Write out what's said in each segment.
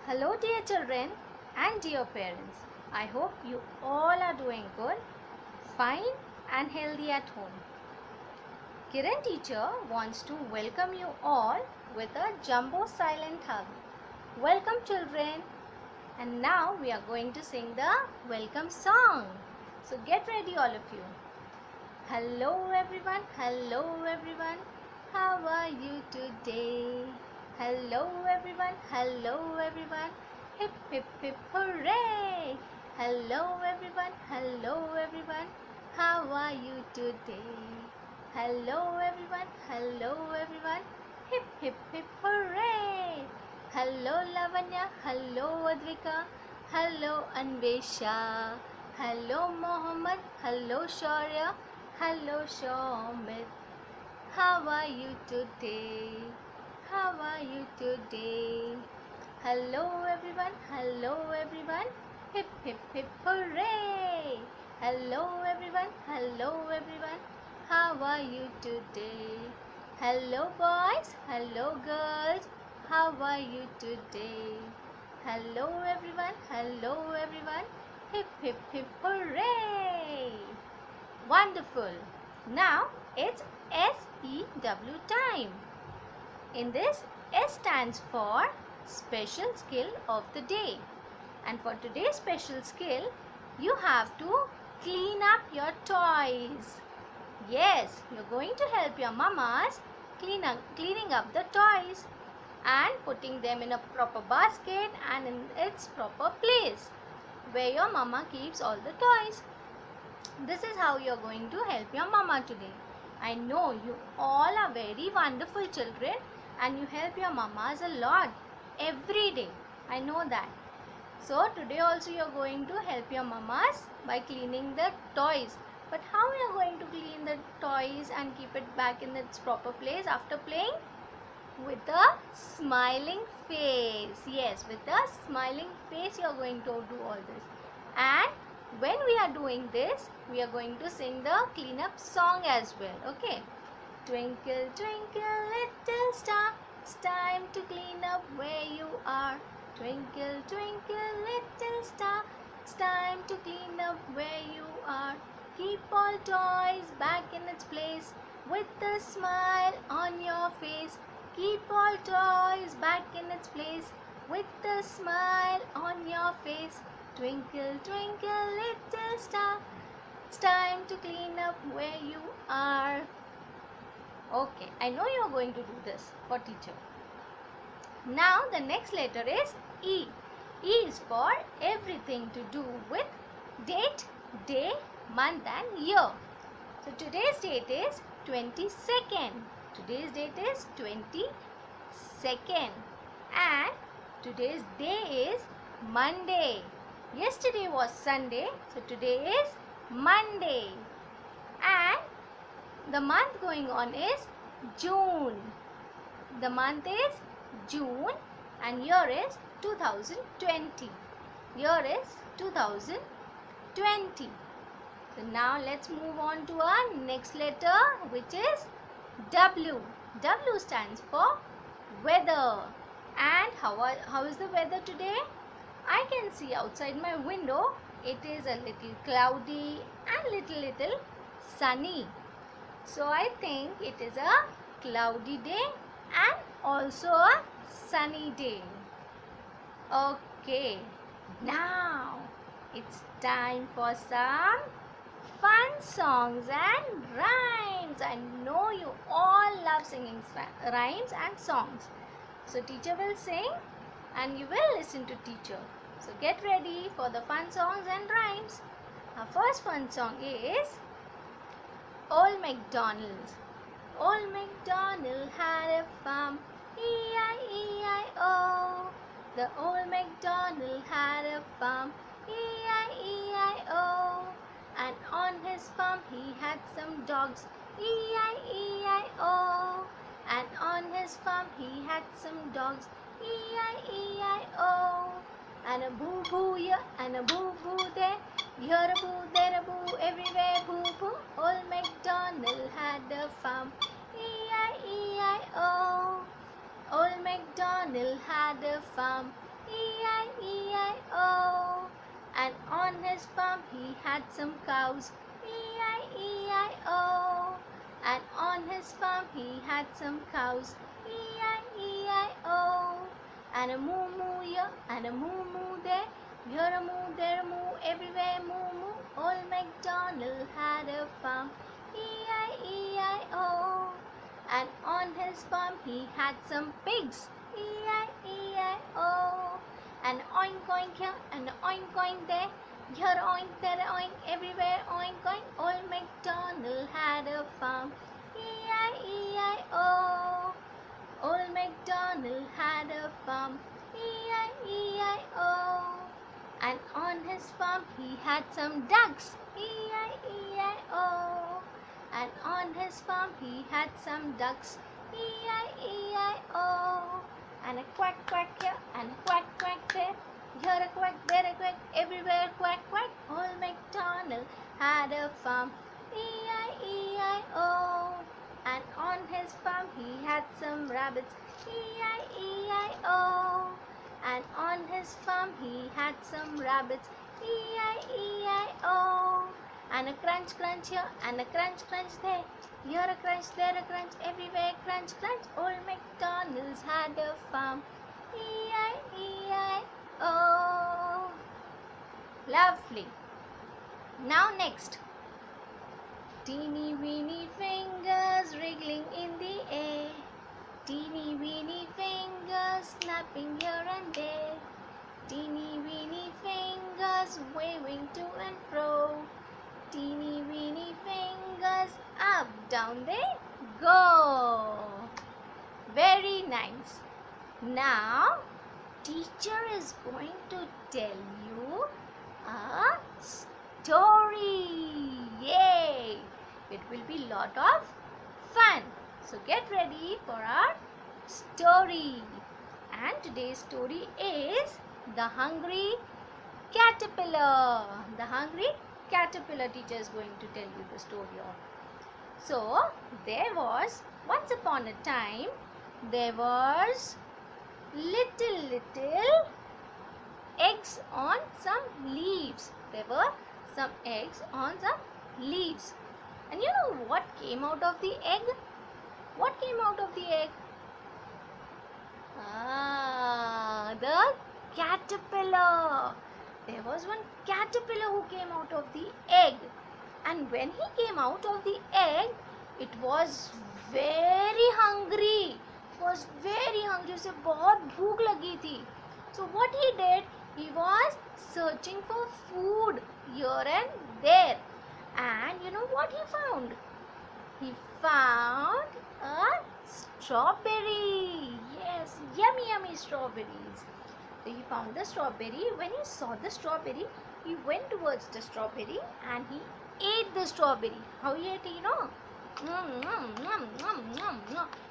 Hello dear children and dear parents. I hope you all are doing good, fine and healthy at home. Kiran teacher wants to welcome you all with a jumbo silent hug. Welcome children. And now we are going to sing the welcome song. So get ready all of you. Hello everyone, hello everyone. How are you today? Hello everyone, hello everyone. Hip hip hip hooray! Hello everyone. How are you today? Hello everyone. Hip hip hip hooray! Hello Lavanya, hello Advika, hello Anvesha, hello Mohammed, hello Shaurya, hello Shomit. How are you today? How are you today? Hello everyone. Hip hip hip hooray! Hello everyone. How are you today? Hello boys, hello girls. How are you today? Hello everyone. Hip hip hip hooray! Wonderful. Now it's SEW time. In this, S stands for Special Skill of the Day. And for today's special skill, you have to clean up your toys. Yes, you're going to help your mamas cleaning up the toys and putting them in a proper basket and in its proper place where your mama keeps all the toys. This is how you are going to help your mama today. I know you all are very wonderful children and you help your mamas a lot every day. I know that. So today also you are going to help your mamas by cleaning the toys. But how you are going to clean the toys and keep it back in its proper place after playing? With a smiling face. Yes, with a smiling face you are going to do all this. And when we are doing this, we are going to sing the cleanup song as well. Okay. Twinkle, twinkle, little star, it's time to clean up where you are. Twinkle, twinkle, little star, it's time to clean up where you are. Keep all toys back in its place with a smile on your face. Keep all toys back in its place with a smile on your face. Twinkle, twinkle, little star, it's time to clean up where you are. Okay, I know you are going to do this for teacher. Now the next letter is E. E is for everything to do with date, day, month and year. So today's date is 22nd. Today's date is 22nd. And today's day is Monday. Yesterday was Sunday. So today is Monday. And the month going on is June. The month is June and year is 2020. Year is 2020. So now let's move on to our next letter, which is W. W stands for weather. And how is the weather today? I can see outside my window it is a little cloudy and little sunny. So I think it is a cloudy day and also a sunny day. Okay, now it's time for some fun songs and rhymes. I know you all love singing rhymes and songs. So teacher will sing and you will listen to teacher. So get ready for the fun songs and rhymes. Our first fun song is Old MacDonald. Old MacDonald had a farm, E-I-E-I-O. The old MacDonald had a farm, E-I-E-I-O. And on his farm he had some dogs, E-I-E-I-O. And on his farm he had some dogs, E-I-E-I-O. And a boo-boo here and a boo-boo there, here a boo, there a boo, everywhere boo-boo. Old MacDonald had a farm, E-I-E-I-O. Old MacDonald had a farm, E-I-E-I-O. And on his farm he had some cows. E-I-E-I-O. And on his farm he had some cows. E-I-E-I-O. And a moo moo here and a moo moo there. Here a moo, there a moo, everywhere moo moo. Old MacDonald had a farm. E-I-E-I-O. And on his farm he had some pigs. E-I-E-I-O. And oink oink here and oink oink there. Here oink, there oink, everywhere oink oink. Old MacDonald had a farm. E-I-E-I-O. Old MacDonald had a farm. E-I-E-I-O. And on his farm he had some ducks. E-I-E-I-O. And on his farm he had some ducks. E-I-E-I-O. And a quack quack here and a quack quack there. Here a quack, there a quack, everywhere quack quack. Old MacDonald had a farm. E-I-E-I-O. And on his farm he had some rabbits. E-I-E-I-O. And on his farm he had some rabbits. E-I-E-I-O. And a crunch crunch here and a crunch crunch there. Here a crunch, there a crunch, everywhere crunch crunch. Old MacDonald's had a farm. E-I-E-I-O. Lovely. Now next. Teeny weeny fingers wriggling in the air. Teeny weeny fingers snapping here and there. Teeny weeny fingers waving to and fro. Teeny weeny fingers up, down they go. Very nice. Now, teacher is going to tell you a story. Yay! It will be lot of fun. So get ready for our story. And today's story is The Hungry Caterpillar. The Hungry Caterpillar teacher is going to tell you the story of. So, there was, once upon a time, there was little eggs on some leaves. There were some eggs on some leaves. And you know what came out of the egg? What came out of the egg? The caterpillar. There was one caterpillar who came out of the egg. And when he came out of the egg, it was very hungry. It was very hungry. उसे बहुत भूख लगी थी. So what he did? He was searching for food here and there. And you know what he found? He found a strawberry. Yes, yummy, yummy strawberries. So he found the strawberry. When he saw the strawberry, he went towards the strawberry and he ate the strawberry. How he ate, you know?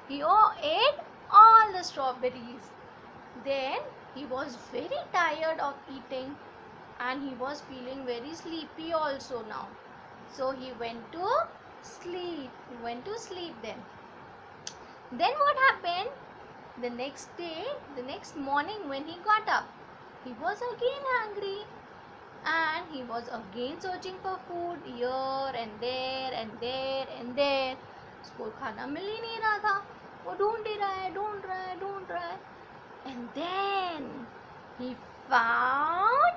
He ate all the strawberries. Then he was very tired of eating and he was feeling very sleepy also now. So he went to sleep. He went to sleep then. Then what happened? The next day, the next morning when he got up, he was again hungry. And he was again searching for food here and there and there and there. उसको खाना मिल ही नहीं रहा था. वो ढूंढ ही रहा है, ढूंढ रहा है, ढूंढ रहा है. And then he found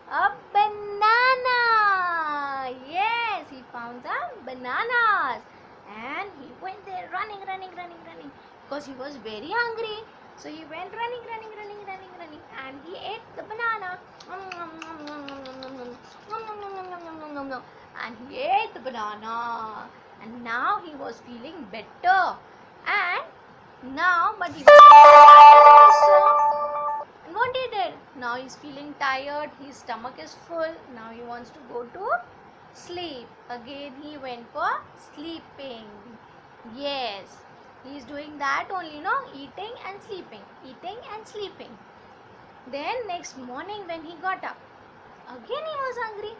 a banana. Yes, he found some bananas. And he went there running. Because he was very hungry. So he went running. And he ate the banana. And he ate the banana. And now he was feeling better. And now, but he was tired also. And what he did? Now he's feeling tired. His stomach is full. Now he wants to go to sleep. Again he went for sleeping. Yes. He is doing that only, no? Eating and sleeping. Then next morning when he got up, again he was hungry.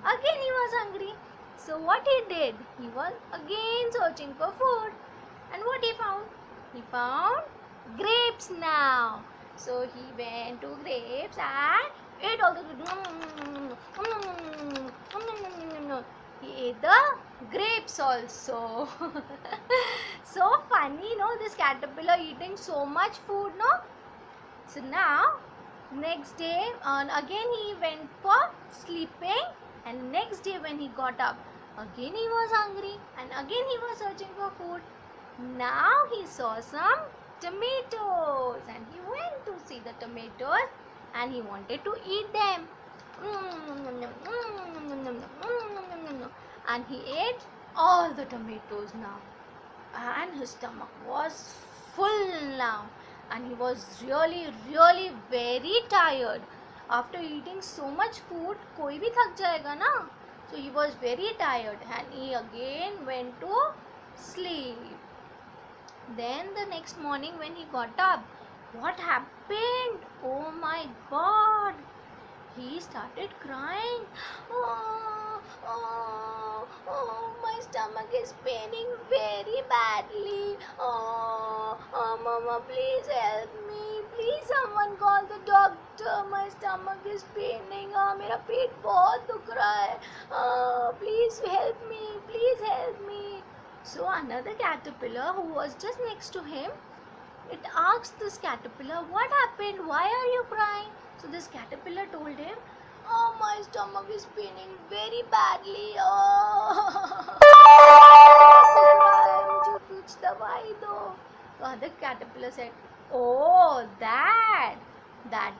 Again he was hungry. So what he did? He was again searching for food. And what he found? He found grapes now. So he went to grapes and ate all the. He ate the grapes also. So funny, no? This caterpillar eating so much food, no? So now, next day, again he went for sleeping, and next day when he got up, again he was hungry, and again he was searching for food. Now he saw some tomatoes, and he went to see the tomatoes, and he wanted to eat them. And he ate all the tomatoes now, and his stomach was full now, and he was really very tired. After eating so much food, कोई भी थक जाएगा ना. So he was very tired, and he again went to sleep. Then the next morning when he got up, what happened? Oh my God! He started crying. Oh, my stomach is paining very badly. Oh, Mama, please help me. Please someone call the doctor. My stomach is paining. मेरा पेट बहुत दुख रहा है. Please help me. Please help me. So another caterpillar who was just next to him, it asked this caterpillar, what happened? Why are you crying? So this caterpillar told him, oh, my stomach is paining very badly. मुझे कुछ दवाई दो. The other caterpillar said, oh, that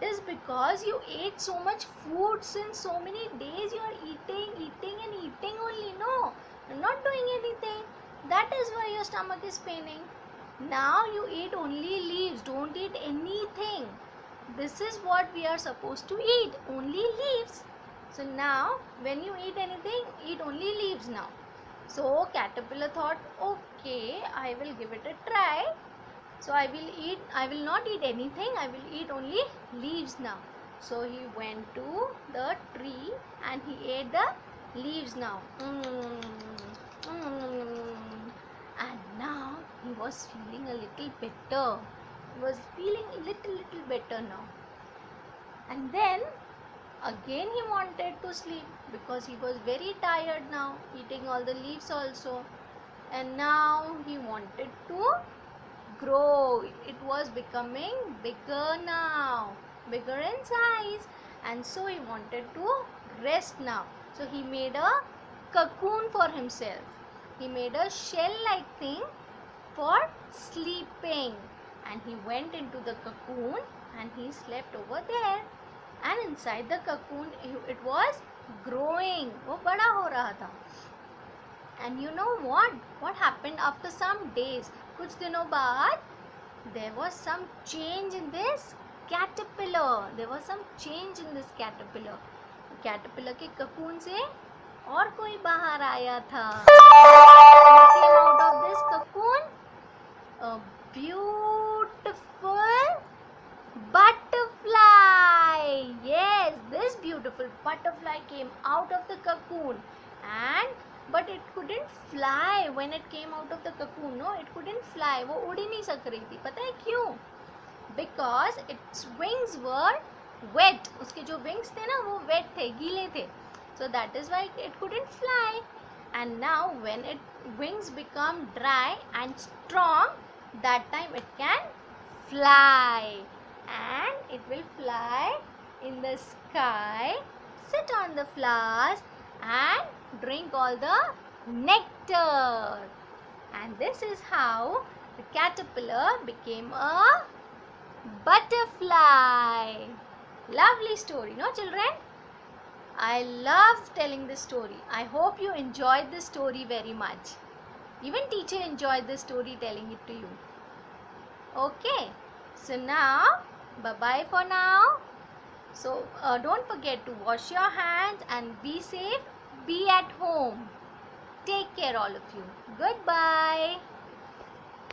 is because you ate so much food since so many days. You are eating only. No, you're not doing anything. That is why your stomach is paining. Now you eat only leaves. Don't eat anything. This is what we are supposed to eat. Only leaves. So now when you eat anything, eat only leaves now. So caterpillar thought, okay, I will give it a try. So I will not eat anything. I will eat only leaves now. So he went to the tree and he ate the leaves now. And now he was feeling a little better. He was feeling a little better now. And then again he wanted to sleep because he was very tired now, eating all the leaves also. And now he wanted to grow. It was becoming bigger now, bigger in size, and so he wanted to rest now. So he made a cocoon for himself. He made a shell-like thing for sleeping, and he went into the cocoon and he slept over there. And inside the cocoon it was growing. वो बड़ा हो रहा था. And you know what happened after some days? कुछ दिनों बाद there was some change in this caterpillar. There was some change in this caterpillar. Caterpillar के cocoon से और कोई बाहर आया था. What came out of this cocoon? A beautiful butterfly. Yes, this beautiful butterfly came out of the cocoon, but it couldn't fly when it came out of the cocoon. No, it couldn't fly. वो उड़ ही नहीं सक रही थी. पता है क्यों? Because its wings were wet. उसके जो wings थे ना वो wet थे, गीले थे. So that is why it couldn't fly. And now when its wings become dry and strong, that time it can fly. And it will fly in the sky, sit on the flowers and drink all the nectar. And this is how the caterpillar became a butterfly. Lovely story, no children? I love telling this story. I hope you enjoyed this story very much. Even teacher enjoyed this story telling it to you. Okay, so now bye-bye for now. So don't forget to wash your hands and be safe. Be at home. Take care all of you. Goodbye.